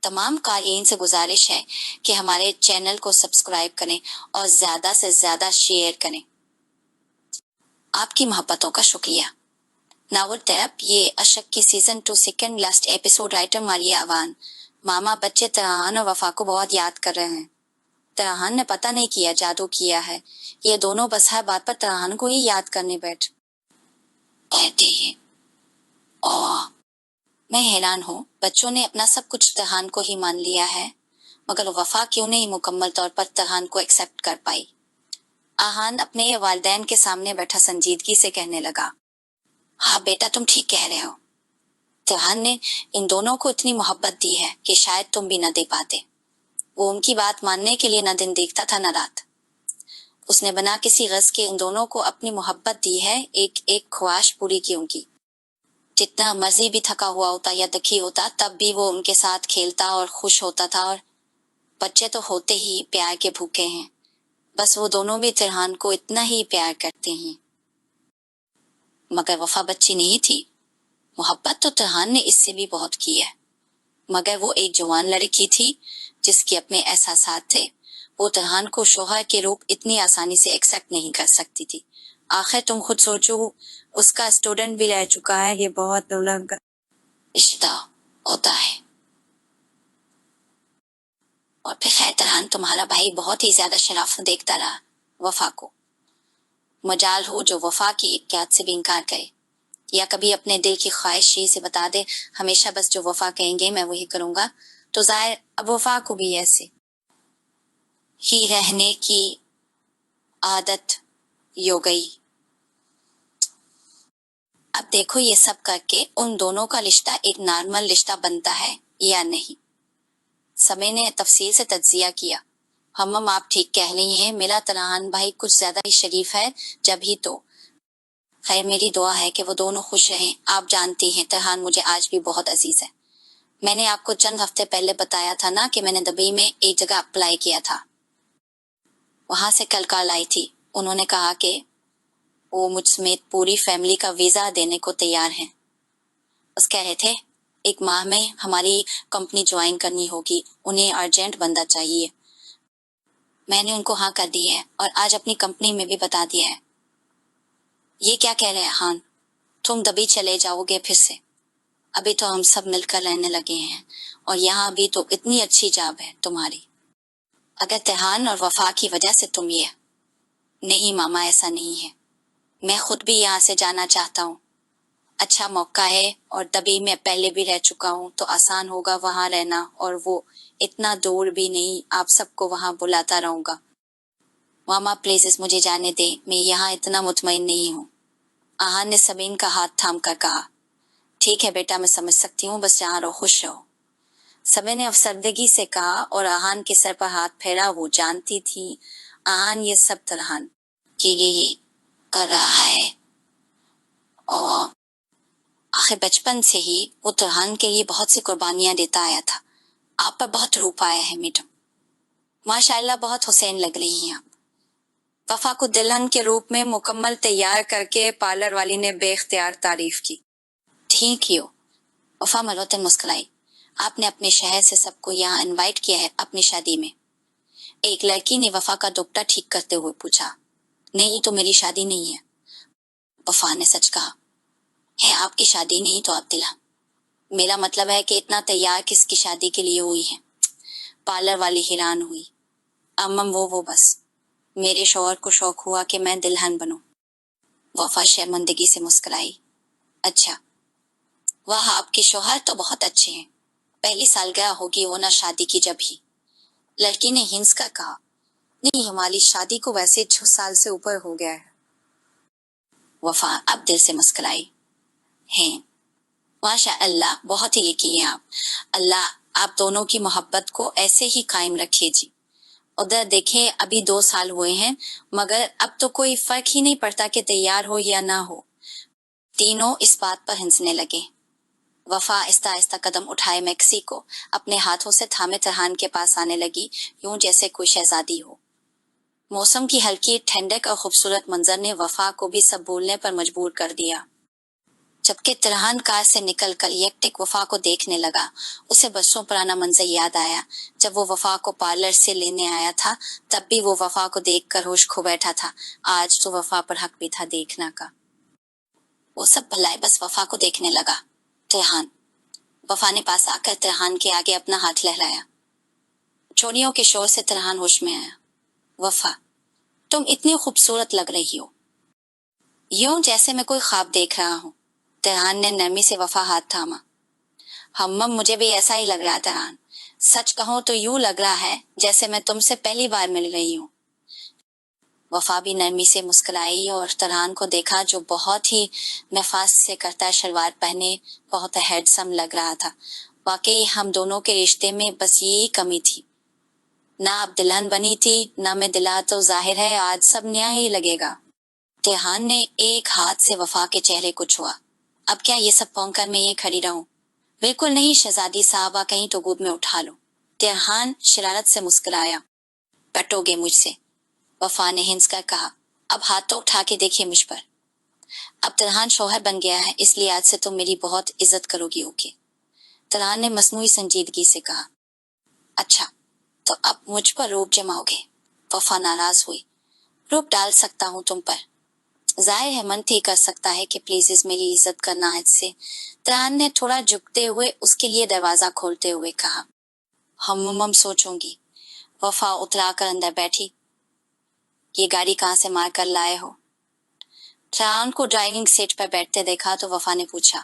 تمام قارئین سے گزارش ہے کہ ہمارے چینل کو سبسکرائب کریں اور زیادہ سے زیادہ شیئر کریں۔ آپ کی محبتوں کا شکریہ۔ ناول ٹیپ یہ اشک کی season 2 second last episode writer Maria Awan. ماما بچے ترہان اور وفا کو بہت یاد کر رہے ہیں۔ ترہان نے پتہ نہیں کیا جادو کیا ہے، یہ دونوں بس ہر بات پر ترہان کو ہی یاد کرنے کہتے ہیں۔ میں حیران ہوں، بچوں نے اپنا سب کچھ ترہان کو ہی مان لیا ہے، مگر وفا کیوں نہیں مکمل طور پر ترہان کو ایکسپٹ کر پائی؟ آہان اپنے والدین کے سامنے بیٹھا سنجیدگی سے کہنے لگا، ہاں بیٹا تم ٹھیک کہہ رہے ہو۔ ترہان نے ان دونوں کو اتنی محبت دی ہے کہ شاید تم بھی نہ دے پاتے۔ وہ ان کی بات ماننے کے لیے نہ دن دیکھتا تھا نہ رات۔ اس نے بنا کسی غرض کے ان دونوں کو اپنی محبت دی ہے، ایک ایک خواہش پوری کی ان کی۔ جتنا مرضی بھی تھکا ہوا ہوتا یا دکھی ہوتا، تب بھی وہ ان کے ساتھ کھیلتا اور خوش ہوتا تھا، اور بچے تو ہوتے ہی پیار کے بھوکے ہیں، بس وہ دونوں بھی ترہان کو اتنا ہی پیار کرتے ہیں۔ مگر وفا بچی نہیں تھی، محبت تو ترہان نے اس سے بھی بہت کی ہے، مگر وہ ایک جوان لڑکی تھی جس کے اپنے احساسات تھے۔ وہ ترہان کو شوہر کے روپ اتنی آسانی سے ایکسپٹ نہیں کر سکتی تھی۔ آخر تم خود سوچو، اس کا اسٹوڈنٹ بھی رہ چکا ہے، یہ بہت الگ رشتہ ہوتا ہے۔ اور پھر خیر ترہان تمہارا بھائی بہت ہی زیادہ شرافت دیکھتا رہا وفا کو۔ مجال ہو جو وفا کی احتیاط سے بھی انکار کرے، یا کبھی اپنے دل کی خواہش ہی سے بتا دے، ہمیشہ بس جو وفا کہیں گے میں وہی کروں گا، تو ظاہر اب وفا کو بھی ایسے ہی رہنے کی عادت ہو گئی۔ اب دیکھو یہ سب کر کے ان دونوں کا رشتہ ایک نارمل رشتہ بنتا ہے یا نہیں۔ سمے نے تفصیل سے تجزیہ کیا۔ ہم آپ ٹھیک کہہ رہی ہیں، میرا ترہان بھائی کچھ زیادہ ہی شریف ہے، جب ہی تو خیر میری دعا ہے کہ وہ دونوں خوش رہیں۔ آپ جانتی ہیں ترہان مجھے آج بھی بہت عزیز ہے۔ میں نے آپ کو چند ہفتے پہلے بتایا تھا نا کہ میں نے دبئی میں ایک جگہ اپلائی کیا تھا، وہاں سے کل کال آئی تھی۔ انہوں نے کہا کہ وہ مجھ سمیت پوری فیملی کا ویزا دینے کو تیار ہیں۔ بس کہہ رہے تھے 1 ماہ میں ہماری کمپنی جوائن کرنی ہوگی، انہیں ارجنٹ بندہ چاہیے۔ میں نے ان کو ہاں کر دی ہے اور آج اپنی کمپنی میں بھی بتا دیا ہے۔ یہ کیا کہہ رہے ہیں ہان، تم دبئی چلے جاؤ گے پھر سے؟ ابھی تو ہم سب مل کر رہنے لگے ہیں، اور یہاں بھی تو اتنی اچھی جاب ہے تمہاری۔ اگر ترہان اور وفا کی وجہ سے تم یہ نہیں ماما، ایسا نہیں ہے، میں خود بھی یہاں سے جانا چاہتا ہوں۔ اچھا موقع ہے، اور دبئی میں پہلے بھی رہ چکا ہوں تو آسان ہوگا وہاں رہنا، اور وہ اتنا دور بھی نہیں، آپ سب کو وہاں بلاتا رہوں گا۔ ماما پلیز مجھے جانے دیں، میں یہاں اتنا مطمئن نہیں ہوں۔ آہان نے سمین کا ہاتھ تھام کر کہا، ٹھیک ہے بیٹا میں سمجھ سکتی ہوں، بس جہاں رہو خوش رہو۔ سمین نے افسردگی سے کہا اور آہان کے سر پر ہاتھ پھیرا۔ وہ جانتی تھی آہان یہ سب ترہان کے لیے کر رہا ہے، اور آخر بچپن سے ہی وہ ترہان کے لیے بہت سی قربانیاں دیتا آیا تھا۔ آپ پر بہت روپ آیا ہے میڈم، ماشاءاللہ بہت حسین لگ رہی ہیں آپ۔ وفا کو دلہن کے روپ میں مکمل تیار کر کے پارلر والی نے بے اختیار تعریف کی۔ ٹھیک ہی ہو، وفا ملوتن مسکرائی۔ آپ نے اپنے شہر سے سب کو یہاں انوائٹ کیا ہے اپنی شادی میں؟ ایک لڑکی نے وفا کا دوپٹہ ٹھیک کرتے ہوئے پوچھا۔ نہیں تو میری شادی نہیں ہے، وفا نے سچ کہا۔ ہے آپ کی شادی نہیں تو آپ دلہن، میرا مطلب ہے کہ اتنا تیار کس کی شادی کے لیے ہوئی ہے؟ پارلر والی حیران ہوئی۔ وہ بس میرے شوہر کو شوق ہوا کہ میں دلہن بنوں۔ وفا شرمندگی سے مسکرائی۔ اچھا، واہ آپ کے شوہر تو بہت اچھے ہیں، پہلی سالگرہ ہوگی ہونا شادی کی جب ہی؟ لڑکی نے ہنس کر کہا، نہیں ہماری شادی کو ویسے 6 سال سے اوپر ہو گیا ہے۔ وفا اب دل سے مسکرائی۔ ہیں ماشاء اللہ، بہت ہی یقین آپ، اللہ آپ دونوں کی محبت کو ایسے ہی قائم رکھے جی۔ ادھر دیکھیں ابھی 2 سال ہوئے ہیں، مگر اب تو کوئی فرق ہی نہیں پڑتا کہ تیار ہو یا نہ ہو۔ تینوں اس بات پر ہنسنے لگے۔ وفا آہستہ آہستہ قدم اٹھائے میکسی کو اپنے ہاتھوں سے تھامے ترہان کے پاس آنے لگی، یوں جیسے کوئی شہزادی ہو۔ موسم کی ہلکی ٹھنڈک اور خوبصورت منظر نے وفا کو بھی سب بولنے پر مجبور کر دیا۔ जबकि तिरहान कार से निकलकर यकटिक वफा को देखने लगा। उसे बरसों पुराना मंजर याद आया, जब वो वफा को पार्लर से लेने आया था। तब भी वो वफा को देखकर होश खो बैठा था। आज तो वफा पर हक भी था देखना का। वो सब भलाई बस वफा को देखने लगा। तिरहान। वफा ने पास आकर तिरहान के आगे अपना हाथ लहराया। चोरियों के शोर से तिरहान होश में आया। वफा, तुम इतनी खूबसूरत लग रही हो, यूं जैसे मैं कोई ख्वाब देख रहा हूँ। तिरहान ने नरमी से वफा हाथ थामा। हम्मम, मुझे भी ऐसा ही लग रहा तिरहान। सच कहूं तो यूं लग रहा है जैसे मैं तुमसे पहली बार मिल रही हूँ। वफा भी नरमी से मुस्कुराई और तिरहान को देखा, जो बहुत ही नफास से करता शलवार पहने बहुत हैंडसम लग रहा था। वाकई हम दोनों के रिश्ते में बस यही कमी थी। ना अब दुल्हन बनी थी, ना मैं दिला, तो जाहिर है आज सब नया ही लगेगा। तिरहान ने एक हाथ से वफा के चेहरे को छुआ। अब क्या ये सब पौंग कर मैं ये खड़ी रहूं? बिल्कुल नहीं शहजादी साहबा, कहीं तो गोद में उठा लो। तिरहान शरारत से मुस्कुराया। पटोगे मुझसे? वफा ने हिंस कर कहा। अब हाथ तो उठा के देखिए मुझ पर। अब तिरहान शौहर बन गया है, इसलिए आज से तुम मेरी बहुत इज्जत करोगी। ओके? तिरहान ने मसनूई संजीदगी से कहा। अच्छा, तो अब मुझ पर रूप जमाओगे? वफा नाराज हुई। रूप डाल सकता हूँ तुम पर, जाहिर है मन ठीक कर सकता है कि प्लीज मेरी इज्जत करना है इससे। तिरहान ने थोड़ा झुकते हुए उसके लिए दरवाजा खोलते हुए कहा। हम सोचूंगी। वफा उतरा कर अंदर बैठी। ये गाड़ी कहाँ से मार कर लाए हो? तिरहान को ड्राइविंग सीट पर बैठते देखा तो वफा ने पूछा।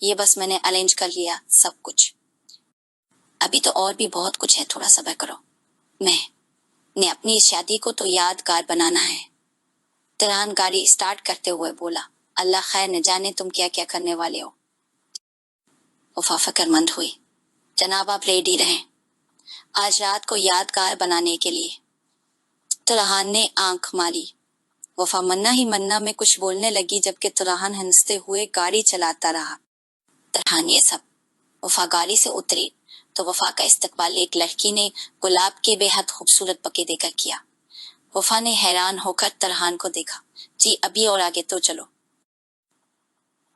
ये बस मैंने अरेंज कर लिया सब कुछ। अभी तो और भी बहुत कुछ है, थोड़ा सब्र करो। मैं ने अपनी इस शादी को तो यादगार बनाना है। तिरहान गाड़ी स्टार्ट करते हुए बोला। अल्लाह खैर न जाने तुम क्या क्या करने वाले हो। वफा फिक्रमंद हुई। जनाब आप रेडी रहें, आज रात को यादगार बनाने के लिए। तिरहान ने आंख मारी। वफा मन्ना ही मन्ना में कुछ बोलने लगी, जबकि तिरहान हंसते हुए गाड़ी चलाता रहा। तिरहान ये सब। वफा गाड़ी से उतरी तो वफा का इस्तकबाल एक लड़की ने गुलाब के बेहद खूबसूरत बके देकर किया। वफा ने हैरान होकर तिरहान को देखा। जी अभी और आगे तो चलो।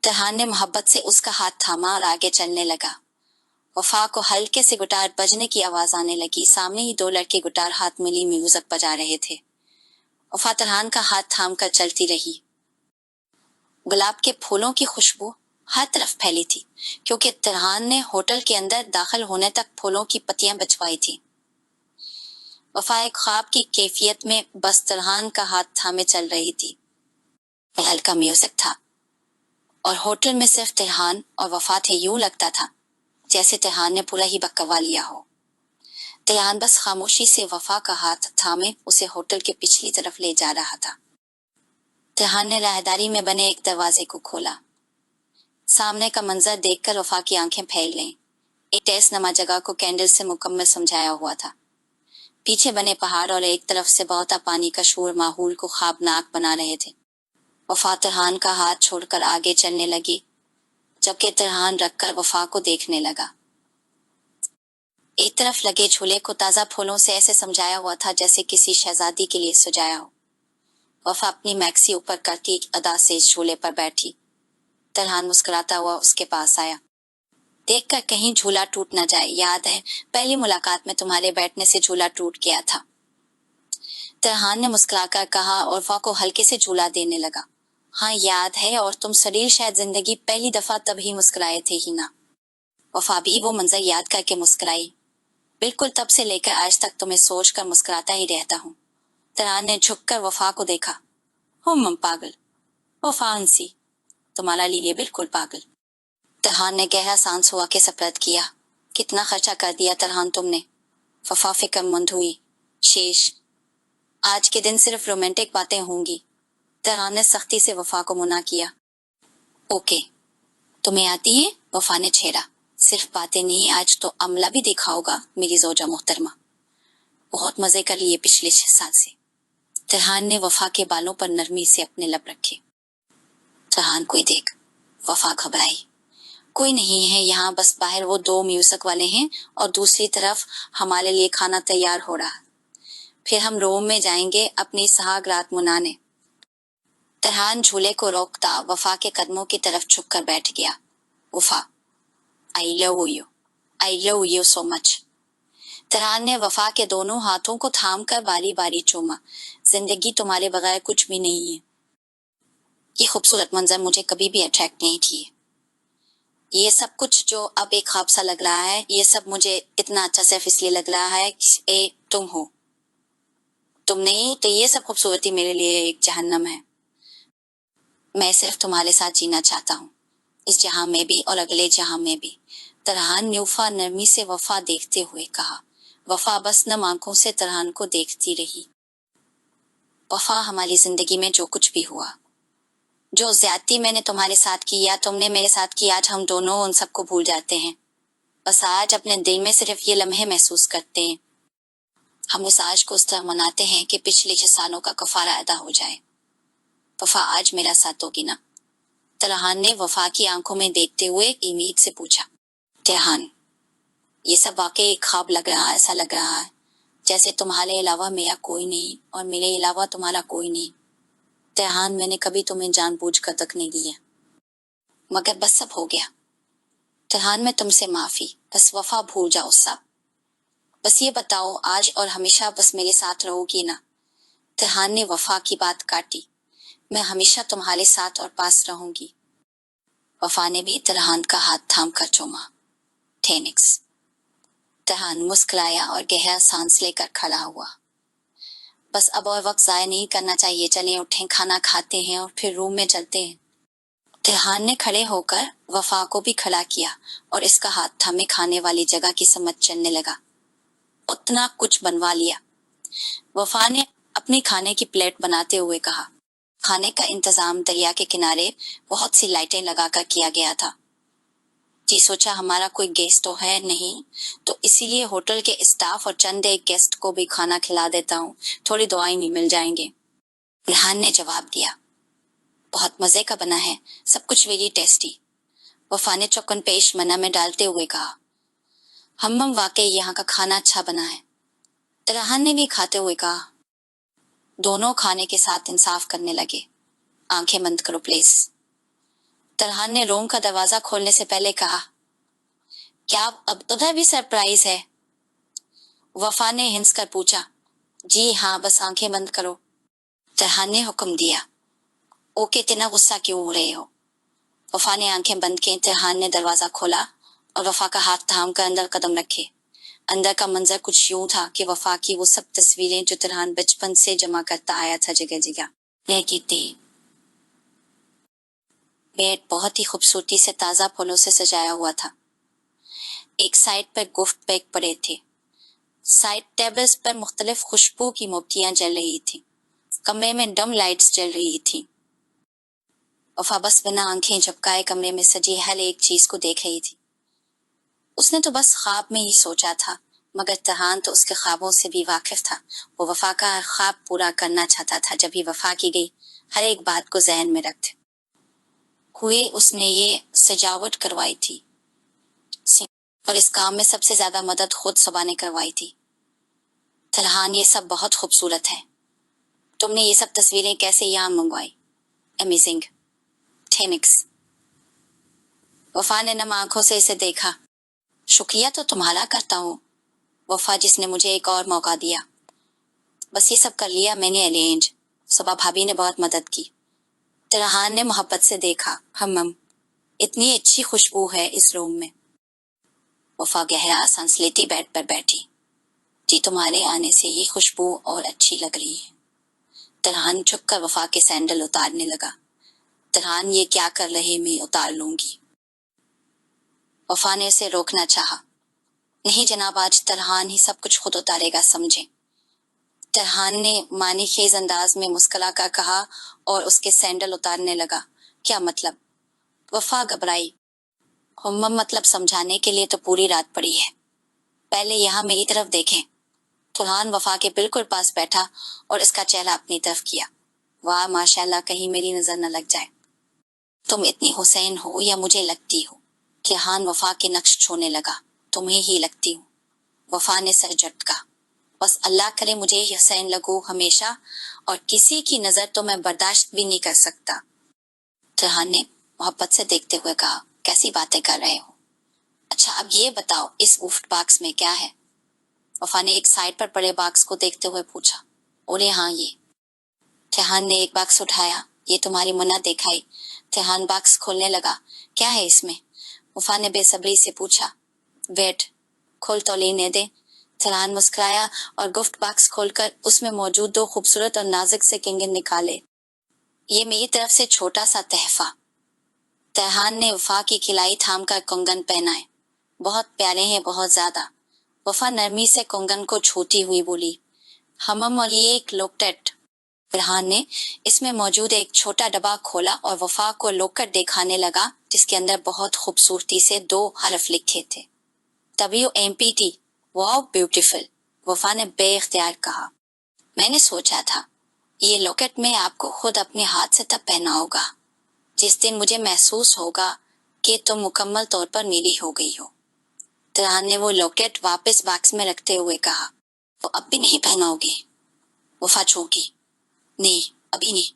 तिरहान ने मोहब्बत से उसका हाथ थामा और आगे चलने लगा। वफा को हल्के से गिटार बजने की आवाज आने लगी। सामने ही दो लड़के गिटार हाथ मिली म्यूजिक बजा रहे थे। वफा तिरहान का हाथ थाम कर चलती रही। गुलाब के फूलों की खुशबू हर तरफ फैली थी, क्योंकि तिरहान ने होटल के अंदर दाखिल होने तक फूलों की पत्तियां बिछवाई थी। वफा एक ख्वाब की कैफियत में बस तिरहान का हाथ थामे चल रही थी। हल्का म्यूजिक था और होटल में सिर्फ तिरहान और वफा थे। यूं लगता था जैसे तिरहान ने पूरा ही बकवा लिया हो। तिरहान बस खामोशी से वफा का हाथ थामे उसे होटल के पिछली तरफ ले जा रहा था। तिरहान ने राहदारी में बने एक दरवाजे को खोला। सामने का मंजर देखकर वफा की आंखें फैल गईं। एक टेस नमा जगह को कैंडल से मुकम्मल समझाया हुआ था। पीछे बने पहाड़ और एक तरफ से बहता पानी का शोर माहौल को ख्वाबनाक बना रहे थे। वफा तिरहान का हाथ छोड़कर आगे चलने लगी, जबकि तिरहान रखकर वफा को देखने लगा। एक तरफ लगे झूले को ताजा फूलों से ऐसे समझाया हुआ था जैसे किसी शहजादी के लिए सजाया हो। वफा अपनी मैक्सी ऊपर करती अदा से इस झूले पर बैठी। तिरहान मुस्कुराता हुआ उसके पास आया। देखकर कहीं झूला टूट न जाए, याद है पहली मुलाकात में तुम्हारे बैठने से झूला टूट गया था। तिरहान ने मुस्कुराकर कहा और वफा को हल्के से झूला देने लगा। हाँ याद है, और तुम शरीर शायद जिंदगी पहली दफा तभी मुस्कुराए थे ही ना। वफा भी वो मंजर याद करके मुस्कुराई। बिल्कुल तब से लेकर आज तक तुम्हें सोच कर मुस्कुराता ही रहता हूँ। तिरहान ने झुककर वफा को देखा। मम पागल। वफा हंसी। तुम्हारा लिए बिल्कुल पागल। तिरहान ने गहरा सांस हुआ के सप्रद किया। कितना खर्चा कर दिया तिरहान तुमने। वफा फिक्रमंद हुई। शेष आज के दिन सिर्फ रोमांटिक बातें होंगी। तिरहान ने सख्ती से वफा को मना किया। ओके, तुम्हें आती है? वफा ने छेड़ा। सिर्फ बातें नहीं, आज तो अमला भी देखा होगा मेरी जोजा मोहतरमा। बहुत मजे कर लिए पिछले 6 साल से। तिरहान ने वफा के बालों पर नरमी से अपने लब रखे। तिरहान कोई देख। वफा घबराई। कोई नहीं है यहाँ, बस बाहर वो 2 म्यूजिक वाले हैं और दूसरी तरफ हमारे लिए खाना तैयार हो रहा। फिर हम रोम में जाएंगे अपनी सुहाग रात मनाने। तरहान झूले को रोकता वफा के कदमों की तरफ झुक कर बैठ गया। Wafa, I love you so much. Tarhan ने वफा के दोनों हाथों को थाम कर बारी बारी चूमा। जिंदगी तुम्हारे बगैर कुछ भी नहीं है। ये खूबसूरत मंजर मुझे कभी भी अट्रैक्ट नहीं किए। ये सब कुछ जो अब एक ख्वाब सा लग रहा है, ये सब मुझे इतना अच्छा सिर्फ इसलिए लग रहा है कि तुम हो। तुम नहीं तो ये सब खूबसूरती मेरे लिए एक जहन्नम है। मैं सिर्फ तुम्हारे साथ जीना चाहता हूँ, इस जहां में भी और अगले जहां में भी। तरहान ने वफा नरमी से वफा देखते हुए कहा। वफा बस नम आंखों से तरहान को देखती रही। वफा, हमारी जिंदगी में जो कुछ भी हुआ, जो ज्यादती मैंने तुम्हारे साथ की या तुमने मेरे साथ की, आज हम दोनों उन सबको भूल जाते हैं। बस आज अपने दिल में सिर्फ ये लम्हे महसूस करते हैं। हम उस आज को उस तरह मनाते हैं कि पिछले 6 सालों का कफारा अदा हो जाए। वफा, आज मेरा साथ दोगी ना? तरहान ने वफा की आंखों में देखते हुए उम्मीद से पूछा। तरहान, ये सब वाकई एक ख्वाब लग रहा है। ऐसा लग रहा है जैसे तुम्हारे अलावा मेरा कोई नहीं और मेरे अलावा तुम्हारा कोई नहीं। तरहान, मैंने कभी तुम्हें जानबूझकर तक नहीं लिया, मगर बस सब हो गया। तरहान, मैं तुमसे माफी। बस वफा, भूल जाओ सब। बस ये बताओ, आज और हमेशा बस मेरे साथ रहोगी ना? तरहान ने वफा की बात काटी। मैं हमेशा तुम्हारे साथ और पास रहूंगी। वफा ने भी तरहान का हाथ थाम कर चूमा। थैंक्स। तरहान मुस्कुराया और गहरा सांस लेकर खड़ा हुआ। बस अब और वक्त जाया नहीं करना चाहिए। चलें, उठें, खाना खाते हैं और फिर रूम में चलते हैं। तरहान ने खड़े होकर वफा को भी खड़ा किया और इसका हाथ थामे खाने वाली जगह की समझ चलने लगा। उतना कुछ बनवा लिया। वफा ने अपनी खाने की प्लेट बनाते हुए कहा। खाने का इंतजाम दरिया के किनारे बहुत सी लाइटें लगाकर किया गया था। जी, सोचा हमारा कोई गेस्ट तो है नहीं, तो इसीलिए होटल के स्टाफ और चंद एक गेस्ट को भी खाना खिला देता हूँ, थोड़ी दुआएं नहीं मिल जाएंगे। रेहान ने जवाब दिया। बहुत मजे का बना है, सब कुछ वेरी टेस्टी। वफा ने चौकन पेश मना में डालते हुए कहा। हम वाकई यहाँ का खाना अच्छा बना है। तरहान ने भी खाते हुए कहा। दोनों खाने के साथ इंसाफ करने लगे। आंखें बंद करो प्लीज। तरहान ने रूम का दरवाजा खोलने से पहले कहा। क्या अब उधर भी सरप्राइज है? वफा ने हिंस कर पूछा। जी हाँ, बस आंखें बंद करो। तरहान ने हुक्म दिया। ओके, इतना गुस्सा क्यों हो रहे हो? वफा ने आंखें बंद की। तरहान ने दरवाजा खोला और वफा का हाथ थाम कर अंदर कदम रखे। अंदर का मंजर कुछ यूं था कि वफा की वो सब तस्वीरें जो तरहान बचपन से जमा करता आया था जगह जगह रहती थी। बेड बहुत ही खूबसूरती से ताजा फूलों से सजाया हुआ था। एक साइड पर गिफ्ट बैग पड़े थे। साइड टेबल्स पर मुख्तलिफ खुशबू की मोमबत्तियां जल रही थी। कमरे में डम लाइट्स जल रही थी। वफा बस बिना आंखें झपकाए कमरे में सजी हर एक चीज को देख रही थी। उसने तो बस ख्वाब में ही सोचा था, मगर तरहान तो उसके ख्वाबों से भी वाकिफ था। वो वफा का हर ख्वाब पूरा करना चाहता था। जब भी वफा की गई हर एक बात को जहन में रखते हुए उसने ये सजावट करवाई थी और इस काम में सबसे ज्यादा मदद खुद सबा ने करवाई थी। तरहान, ये सब बहुत खूबसूरत है। तुमने ये सब तस्वीरें कैसे यहाँ मंगवाई? Amazing, thanks. वफा ने नम आंखों से इसे देखा। शुक्रिया तो तुम्हारा करता हूँ वफा, जिसने मुझे एक और मौका दिया। बस ये सब कर लिया मैंने अरेंज। सबा भाभी ने बहुत मदद की। तरहान ने मोहब्बत से देखा। हम इतनी अच्छी खुशबू है इस रूम में। वफा गहरा सांस लेती बेड पर बैठी। जी, तुम्हारे आने से ये खुशबू और अच्छी लग रही है। तरहान झुककर वफा के सैंडल उतारने लगा। तरहान, ये क्या कर रहे, मैं उतार लूंगी। वफा ने उसे रोकना चाहा। नहीं जनाब, आज तरहान ही सब कुछ खुद उतारेगा, समझे। तरहान ने मानी खेज अंदाज में मुस्कुरा कर कहा और उसके सैंडल उतारने लगा। क्या मतलब? वफा घबराई। मतलब समझाने के लिए तो पूरी रात पड़ी है। पहले यहाँ मेरी तरफ देखें। तरहान वफा के बिल्कुल पास बैठा और इसका चेहरा अपनी तरफ किया। वाह माशाल्लाह, कहीं मेरी नजर न लग जाए। तुम इतनी हुसैन हो या मुझे लगती हो? तरहान वफा के नक्श छूने लगा। तुम्हें ही लगती हूँ। वफा ने सर झटका। बस अल्लाह करे मुझे हुसैन लगूं हमेशा और किसी की नजर तो मैं बर्दाश्त भी नहीं कर सकता। तरहान ने मोहब्बत से देखते हुए कहा, कैसी बातें कर रहे हो? अच्छा अब ये बताओ इस गिफ्ट बॉक्स में क्या है? वफा ने एक साइड पर पड़े बॉक्स को देखते हुए पूछा। बोले हाँ ये। तरहान ने एक बॉक्स उठाया। ये तुम्हारी मन्नत दिखाई। तरहान बॉक्स खोलने लगा। क्या है इसमें? वफा ने बेसब्री से पूछा। वेट, खोल तो लेने दे। तरहान मुस्कुराया और गिफ्ट बॉक्स खोलकर उसमें मौजूद 2 खूबसूरत और नाजुक से कंगन निकाले। ये मेरी तरफ से छोटा सा तहफा। तरहान ने वफा की खिलाई थाम कर कंगन पहनाए। बहुत प्यारे हैं, बहुत ज्यादा। वफा नरमी से कंगन को छूती हुई बोली। हमम और ये एक लॉकेट। तरहान ने इसमें मौजूद एक छोटा डब्बा खोला और वफा को लॉकेट दिखाने लगा, जिसके अंदर बहुत खूबसूरती से 2 हरफ लिखे थे। WMPT, wow beautiful. वफा ने बेइख्तियार कहा। मैंने सोचा था ये लॉकेट मैं आपको खुद अपने हाथ से तब पहना होगा जिस दिन मुझे महसूस होगा कि तुम मुकम्मल तौर पर मेरी हो गई हो। तरहान ने वो लॉकेट वापस बॉक्स में रखते हुए कहा। तो अब भी नहीं पहनाओगे? वफा चौंकी। नहीं, अभी नहीं।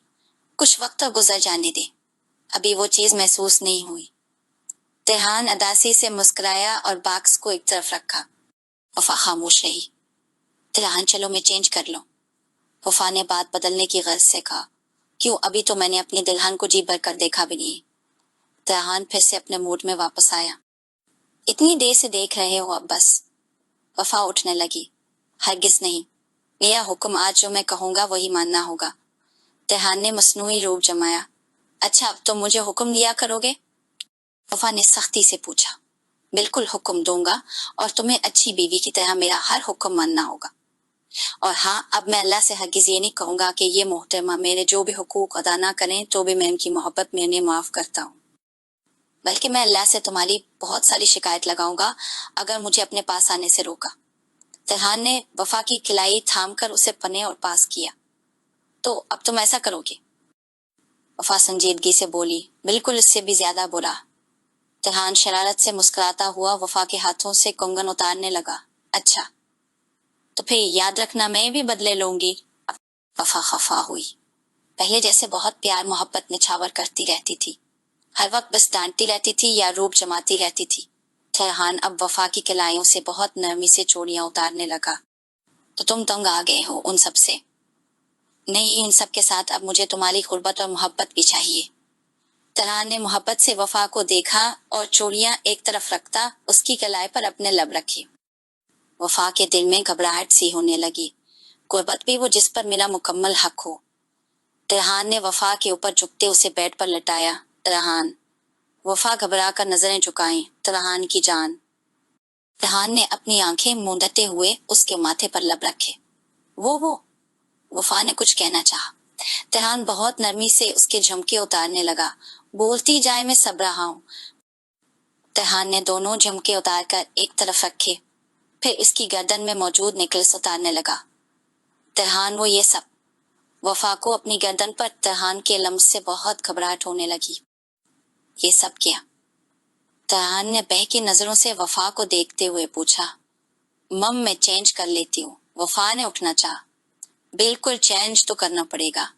कुछ वक्त तो गुजर जाने दे। अभी वो चीज महसूस नहीं हुई। तरहान अदासी से मुस्कुराया और बॉक्स को एक तरफ रखा। वफा खामोश रही। तरहान चलो मैं चेंज कर लूं। वफा ने बात बदलने की गर्ज से कहा। क्यों, अभी तो मैंने अपनी दुल्हन को जी भर कर देखा भी नहीं। तरहान फिर से अपने मूड में वापस आया। इतनी देर से देख रहे हो अब बस। वफा उठने लगी। हरगिज नहीं, मेरा हुक्म आज जो मैं कहूंगा वही मानना होगा। तरहान ने मसनूई रूप जमाया। अच्छा अब तो मुझे हुक्म दिया करोगे? वफा ने सख्ती से पूछा। बिल्कुल हुक्म दूंगा और तुम्हें अच्छी बीवी की तरह मेरा हर हुक्म मानना होगा। और हाँ, अब मैं अल्लाह से हरगिज ये नहीं कहूंगा कि ये मोहतरमा मेरे जो भी हुकूक अदा ना करें तो भी मैं उनकी मोहब्बत में उन्हें माफ करता हूँ, बल्कि मैं अल्लाह से तुम्हारी बहुत सारी शिकायत लगाऊंगा अगर मुझे अपने पास आने से रोका। तरहान ने वफा की खिलाई थाम कर उसे पने और पास किया। तो अब तुम ऐसा करोगे? वफा संजीदगी से बोली। बिल्कुल, इससे भी ज्यादा बुरा। तरहान शरारत से मुस्कुराता हुआ वफा के हाथों से कंगन उतारने लगा। अच्छा तो फिर याद रखना मैं भी बदले लूंगी। वफा खफा हुई। पहले जैसे बहुत प्यार मोहब्बत निछावर करती रहती थी, हर वक्त बस डांटती रहती थी या रूप जमाती रहती थी। तरहान अब वफा की कलाइयों से बहुत नरमी से चोड़ियां उतारने लगा। तो तुम तंग आ गए हो उन सब से? नहीं, इन सब के साथ अब मुझे तुम्हारी गुर्बत और मोहब्बत भी चाहिए। तरहान ने मोहब्बत से वफा को देखा और चोड़ियां एक तरफ रखता उसकी कलाई पर अपने लब रखी। वफा के दिल में घबराहट सी होने लगी। गुर्बत भी वो जिस पर मेरा मुकम्मल हक हो। तरहान ने वफा के ऊपर झुकते उसे बेड पर लटाया। तरहान। वफा घबरा कर नजरें झुकाई। तरहान की जान। तरहान ने अपनी आंखें मूंदते हुए उसके माथे पर लब रखे। वो वफा ने कुछ कहना चाहा। तरहान बहुत नरमी से उसके झुमके उतारने लगा। बोलती जाए, मैं सब रहा हूँ। तरहान ने दोनों झुमके उतार कर एक तरफ रखे, फिर इसकी गर्दन में मौजूद नेकलेस उतारने लगा। तरहान वो ये सब। वफा को अपनी गर्दन पर तरहान के लम्स से बहुत घबराहट होने लगी। ये सब क्या? तरहान ने बहकी नजरों से वफा को देखते हुए पूछा। मम मैं चेंज कर लेती हूँ। वफा ने उठना चाहा। बिल्कुल चेंज तो करना पड़ेगा।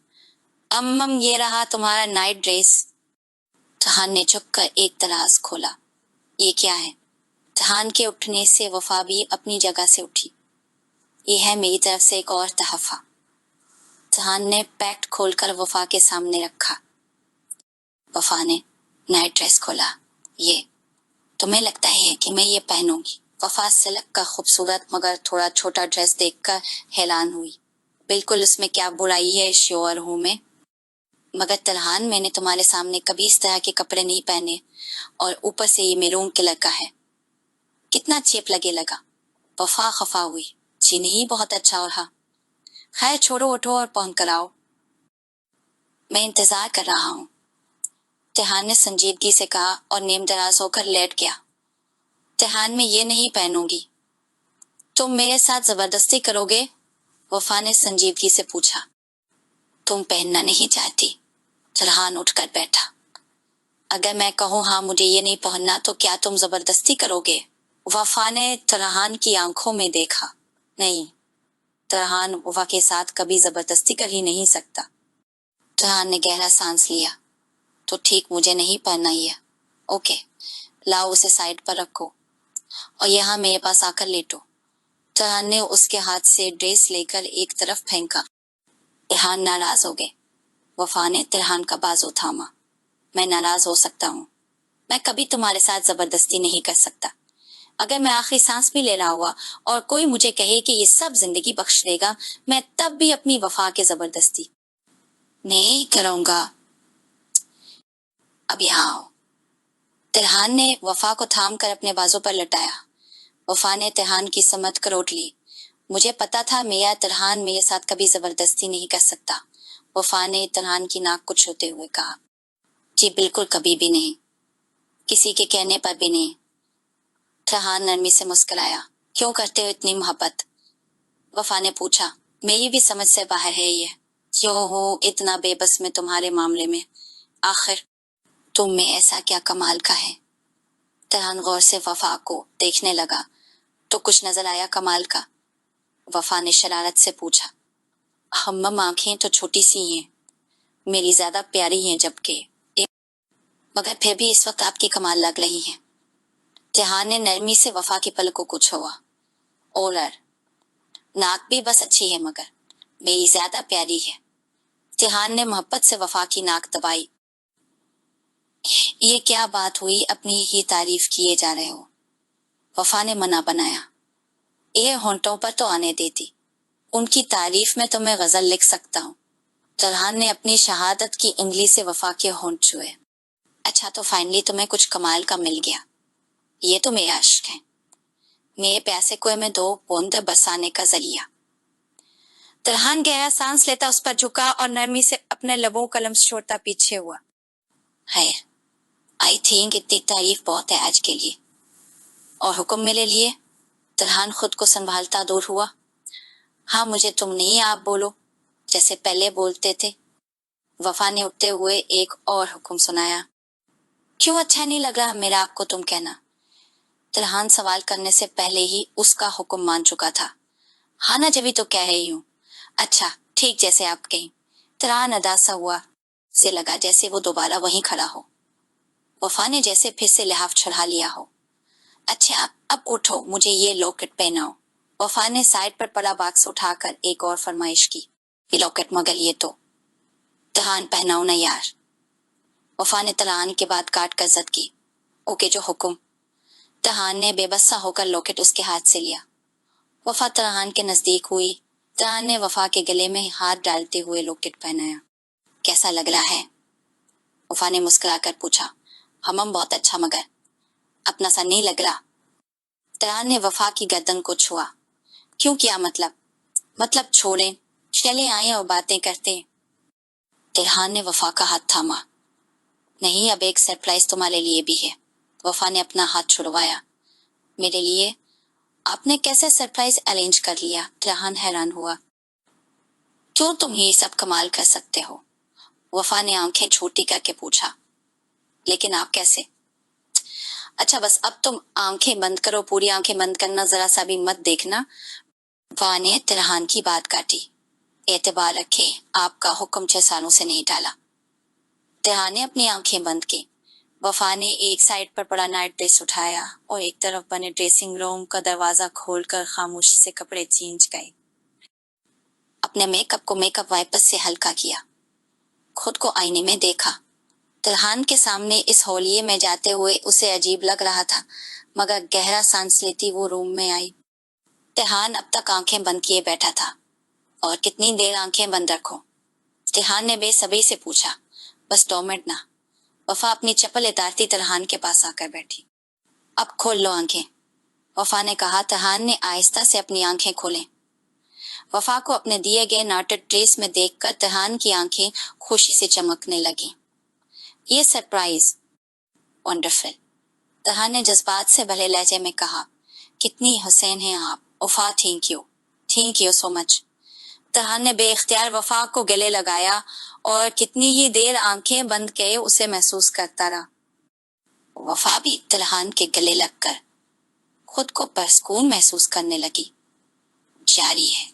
अम्मम ये रहा तुम्हारा नाइट ड्रेस। तरहान ने झुककर एक दराज खोला। ये क्या है? तरहान के उठने से वफा भी अपनी जगह से उठी। ये है मेरी तरफ से एक और तहफा। तरहान ने पैक्ट खोलकर वफा के सामने रखा। वफा ने नाइट ड्रेस खोला। ये तुम्हें लगता है कि मैं ये पहनूंगी? वफा सिल्क का खूबसूरत मगर थोड़ा छोटा ड्रेस देखकर हैरान हुई। बिल्कुल, उसमें क्या बुराई है, श्योर हूं मैं। मगर तरहान, मैंने तुम्हारे सामने कभी इस तरह के कपड़े नहीं पहने और ऊपर से ये मैरून कलर का है। कितना चेप लगा। वफा खफा हुई। जी नहीं, बहुत अच्छा रहा। खैर छोड़ो, उठो और पहन कर आओ। मैं इंतजार कर रहा हूँ, तरहान ने संजीदगी से कहा और नेम दराज होकर लेट गया। तरहान, मैं ये नहीं पहनूंगी। तुम मेरे साथ जबरदस्ती करोगे? वफा ने संजीदगी से पूछा। तुम पहनना नहीं चाहती? तरहान उठकर बैठा। अगर मैं कहूँ हाँ मुझे ये नहीं पहनना तो क्या तुम जबरदस्ती करोगे? वफा ने तरहान की आंखों में देखा। नहीं, तरहान वफा के साथ कभी जबरदस्ती कर ही नहीं सकता। तरहान ने गहरा सांस लिया। तो ठीक मुझे नहीं पहनना ये। ओके, लाओ उसे साइड पर रखो और यहाँ मेरे पास आकर लेटो। तरहान ने उसके हाथ से ड्रेस लेकर एक तरफ फेंका। तरहान नाराज हो गए। वफा ने तरहान का बाजू थामा। मैं नाराज हो सकता हूँ, मैं कभी तुम्हारे साथ जबरदस्ती नहीं कर सकता। अगर मैं आखिरी सांस भी ले रहा हुआ और कोई मुझे कहे कि ये सब जिंदगी बख्श देगा, मैं तब भी अपनी वफा के जबरदस्ती नहीं करूंगा। अब यहाँ आओ। तरहान ने वफा को थाम कर अपने बाजू पर लटाया। वफा ने तरहान की समझ करोट ली। मुझे पता था मियां तरहान मेरे साथ कभी जबरदस्ती नहीं कर सकता। वफा ने तरहान की नाक को छूते हुए कहा, जी बिल्कुल कभी भी नहीं, किसी के कहने पर भी नहीं। तरहान नरमी से मुस्कुराया। क्यों करते हो इतनी मोहब्बत? वफा ने पूछा। मेरी भी समझ से बाहर है ये, क्यों हो इतना बेबस में तुम्हारे मामले में? आखिर तुम में ऐसा क्या कमाल का है? तरहान गौर से वफा को देखने लगा। तो कुछ नजर आया कमाल का? वफा ने शरारत से पूछा। हम्मम आंखें तो छोटी सी हैं, मेरी ज्यादा प्यारी हैं जबकि, मगर फिर भी इस वक्त आपकी कमाल लग रही है। तरहान ने नरमी से वफा की पलकों को छुआ। ओलर, नाक भी बस अच्छी है मगर मेरी ज्यादा प्यारी है। तरहान ने मोहब्बत से वफा की नाक दबाई। ये क्या बात हुई, अपनी ही तारीफ किए जा रहे हो? वफा ने मना बनाया। ये होंठों पर तो आने देती, उनकी तारीफ में तो मैं गजल लिख सकता हूँ। तरहान ने अपनी शहादत की उंगली से वफा के होंठ छुए। अच्छा तो फाइनली तुम्हें कुछ कमाल का मिल गया। ये तो मेरा अश्क है, मेरे प्यासे कुएं में 2 बूंद बरसाने का जरिया। तरहान गहरा सांस लेता उस पर झुका और नरमी से अपने लबों का लम्स छोड़ता पीछे हुआ। है, आई थिंक इतनी तारीफ बहुत है आज के लिए। और हुक्म मेरे लिए? तरहान खुद को संभालता दूर हुआ। हाँ, मुझे तुम नहीं आप बोलो, जैसे पहले बोलते थे। वफा ने उठते हुए एक और हुक्म सुनाया। क्यों अच्छा नहीं लग रहा मेरा आपको तुम कहना? तरहान सवाल करने से पहले ही उसका हुक्म मान चुका था। हाँ ना, जभी तो कह रही हूँ। अच्छा ठीक जैसे आप कहीं। तरहान अदा सा हुआ, से लगा जैसे वो दोबारा वहीं खड़ा हो। वफा ने जैसे फिर से लिहाफ चढ़ा लिया हो। अच्छा अब उठो, मुझे ये लॉकेट पहनाओ। वफा ने साइड पर पड़ा बॉक्स उठाकर एक और फरमाइश की। ये लॉकेट मगर ये तो। तरहान पहनाओ ना यार। वफा ने तरहान के बाद काट कर जद की। ओके जो हुक्म। तरहान ने बेबसा होकर लॉकेट उसके हाथ से लिया। वफा तरहान के नजदीक हुई। तरहान ने वफा के गले में हाथ डालते हुए लॉकेट पहनाया। कैसा लग रहा है? वफा ने मुस्कुराकर पूछा। हमम बहुत अच्छा, मगर अपना सा नहीं लग रहा। तरहान ने वफा की गर्दन को छुआ। क्यों, क्या मतलब? मतलब छोड़ें, चले आए और बातें करते। तरहान ने वफा का हाथ थामा। नहीं, अब एक सरप्राइज तुम्हारे लिए भी है। वफा ने अपना हाथ छुड़वाया। मेरे लिए? आपने कैसे सरप्राइज अरेंज कर लिया? तरहान हैरान हुआ। क्यों, तुम ही सब कमाल कर सकते हो? वफा ने आंखें छोटी करके पूछा। लेकिन आप कैसे? अच्छा बस अब तुम आंखें बंद करो, पूरी आंखें बंद करना, जरा सा भी मत देखना। वफा ने तरहान की बात काटी। एतबार रखे, आपका हुक्म 6 सालों से नहीं टाला। तरहान ने अपनी आंखें बंद की। वफा ने एक साइड पर पड़ा नाइट ड्रेस उठाया और एक तरफ बने ड्रेसिंग रूम का दरवाजा खोलकर खामोशी से कपड़े चेंज गए। अपने मेकअप को मेकअप वाइपर से हल्का किया। खुद को आईने में देखा। तरहान के सामने इस होलिये में जाते हुए उसे अजीब लग रहा था, मगर गहरा सांस लेती वो रूम में आई। तरहान अब तक आंखें बंद किए बैठा था। और कितनी देर आंखें बंद रखो? तरहान ने बेसब्री से पूछा। बस 2 मिनट ना। वफा अपनी चप्पल उतारती तरहान के पास आकर बैठी। अब खोल लो आंखें, वफा ने कहा। तरहान ने आहिस्ता से अपनी आंखें खोलें। वफा को अपने दिए गए नाटक ड्रेस में देखकर तरहान की आंखें खुशी से चमकने लगी। ये सरप्राइज वंडरफुल, तरहान ने जज्बात से भले लहजे में कहा। कितनी हुसैन हैं आप वफा, thank you so much. Tarhan ने बेइख्तियार वफा को गले लगाया और कितनी ही देर आंखें बंद किए उसे महसूस करता रहा। वफा भी तरहान के गले लगकर खुद को परसकून महसूस करने लगी। जारी है।